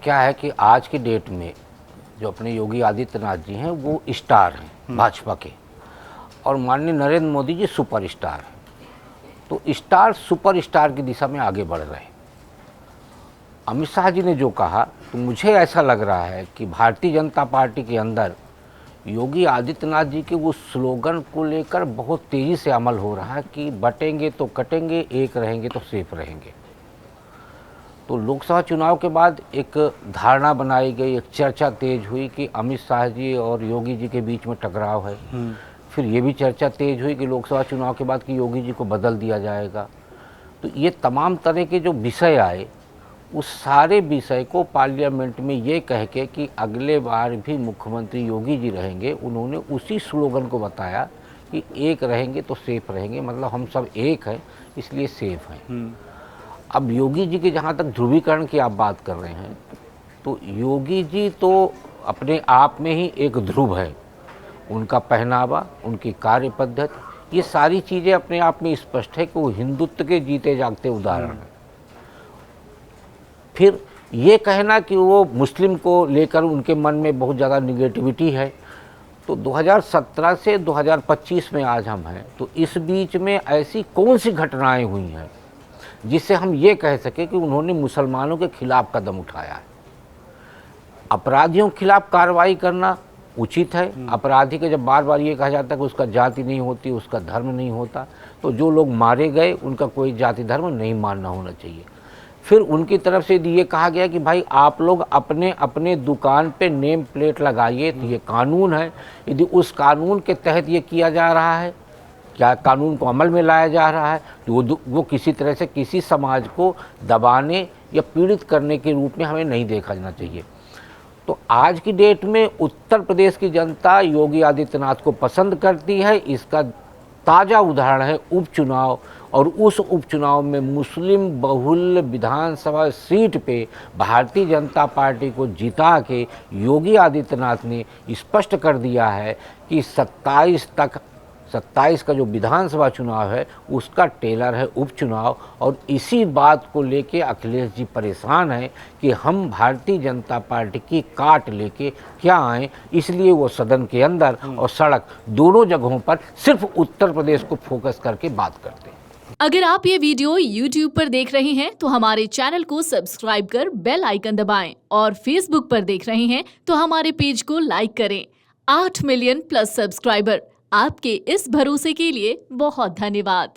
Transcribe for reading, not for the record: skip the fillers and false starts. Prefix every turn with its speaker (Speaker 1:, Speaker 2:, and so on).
Speaker 1: क्या है कि आज की डेट में जो अपने योगी आदित्यनाथ जी हैं वो स्टार हैं भाजपा के, और माननीय नरेंद्र मोदी जी सुपरस्टार हैं। तो स्टार सुपरस्टार की दिशा में आगे बढ़ रहे हैं। अमित शाह जी ने जो कहा, तो मुझे ऐसा लग रहा है कि भारतीय जनता पार्टी के अंदर योगी आदित्यनाथ जी के वो स्लोगन को लेकर बहुत तेज़ी से अमल हो रहा है कि बटेंगे तो कटेंगे, एक रहेंगे तो सेफ रहेंगे। तो लोकसभा चुनाव के बाद एक धारणा बनाई गई, एक चर्चा तेज हुई कि अमित शाह जी और योगी जी के बीच में टकराव है। फिर ये भी चर्चा तेज हुई कि लोकसभा चुनाव के बाद कि योगी जी को बदल दिया जाएगा। तो ये तमाम तरह के जो विषय आए, उस सारे विषय को पार्लियामेंट में ये कह के कि अगले बार भी मुख्यमंत्री योगी जी रहेंगे, उन्होंने उसी स्लोगन को बताया कि एक रहेंगे तो सेफ रहेंगे, मतलब हम सब एक हैं इसलिए सेफ हैं। अब योगी जी के जहाँ तक ध्रुवीकरण की आप बात कर रहे हैं, तो योगी जी तो अपने आप में ही एक ध्रुव है। उनका पहनावा, उनकी कार्य पद्धति, ये सारी चीज़ें अपने आप में स्पष्ट है कि वो हिंदुत्व के जीते जागते उदाहरण हैं। फिर ये कहना कि वो मुस्लिम को लेकर उनके मन में बहुत ज़्यादा निगेटिविटी है, तो 2017 से 2025 में आज हम हैं, तो इस बीच में ऐसी कौन सी घटनाएं हुई हैं जिससे हम ये कह सकें कि उन्होंने मुसलमानों के खिलाफ कदम उठाया है। अपराधियों के खिलाफ कार्रवाई करना उचित है। अपराधी का जब बार बार ये कहा जाता है कि उसका जाति नहीं होती, उसका धर्म नहीं होता, तो जो लोग मारे गए उनका कोई जाति धर्म नहीं मानना होना चाहिए। फिर उनकी तरफ से ये कहा गया कि भाई आप लोग अपने अपने दुकान पे नेम प्लेट लगाइए, तो ये कानून है। यदि उस कानून के तहत ये किया जा रहा है, क्या कानून को अमल में लाया जा रहा है, तो वो किसी तरह से किसी समाज को दबाने या पीड़ित करने के रूप में हमें नहीं देखा जाना चाहिए। तो आज की डेट में उत्तर प्रदेश की जनता योगी आदित्यनाथ को पसंद करती है। इसका ताज़ा उदाहरण है उपचुनाव, और उस उपचुनाव में मुस्लिम बहुल विधानसभा सीट पे भारतीय जनता पार्टी को जिता के योगी आदित्यनाथ ने स्पष्ट कर दिया है कि 27 का जो विधानसभा चुनाव है उसका टेलर है उपचुनाव। और इसी बात को लेके अखिलेश जी परेशान हैं कि हम भारतीय जनता पार्टी की काट लेके क्या आए, इसलिए वो सदन के अंदर और सड़क दोनों जगहों पर सिर्फ उत्तर प्रदेश को फोकस करके बात करते हैं।
Speaker 2: अगर आप ये वीडियो YouTube पर देख रहे हैं तो हमारे चैनल को सब्सक्राइब कर बेल आइकन दबाएं, और Facebook पर देख रहे हैं तो हमारे पेज को लाइक करें। 8 मिलियन प्लस सब्सक्राइबर, आपके इस भरोसे के लिए बहुत धन्यवाद।